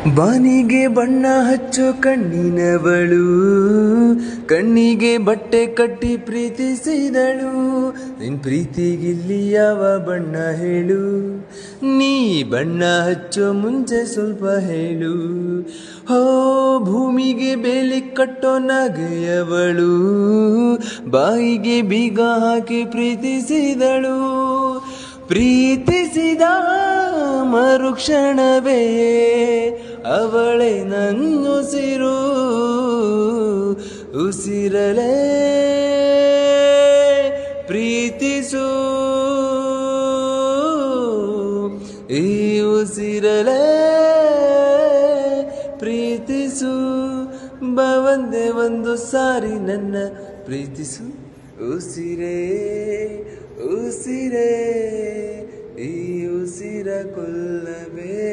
ಬಾನಿಗೆ ಬಣ್ಣ ಹಚ್ಚೋ ಕಣ್ಣಿನವಳು, ಕಣ್ಣಿಗೆ ಬಟ್ಟೆ ಕಟ್ಟಿ ಪ್ರೀತಿಸಿದಳು. ನಿನ್ ಪ್ರೀತಿಗಿಲ್ಲಿ ಯಾವ ಬಣ್ಣ ಹೇಳು, ನೀ ಬಣ್ಣ ಹಚ್ಚೋ ಮುಂಚೆ ಸ್ವಲ್ಪ ಹೇಳು. ಹೋ ಭೂಮಿಗೆ ಬೇಲಿ ಕಟ್ಟೋ ನಗೆಯವಳು, ಬಾಯಿಗೆ ಬೀಗ ಹಾಕಿ ಪ್ರೀತಿಸಿದಳು. ಪ್ರೀತಿಸಿದ ಮರುಕ್ಷಣವೇ ಅವಳೇ ನನ್ನುಸಿರು, ಉಸಿರಲೇ ಪ್ರೀತಿಸು, ಈ ಉಸಿರಲೇ ಪ್ರೀತಿಸು. ಒಂದೇ ಒಂದು ಸಾರಿ ನನ್ನ ಪ್ರೀತಿಸು, ಉಸಿರೇ ಉಸಿರೇ ಈ ಉಸಿರ ಕೊಲ್ಲವೇ.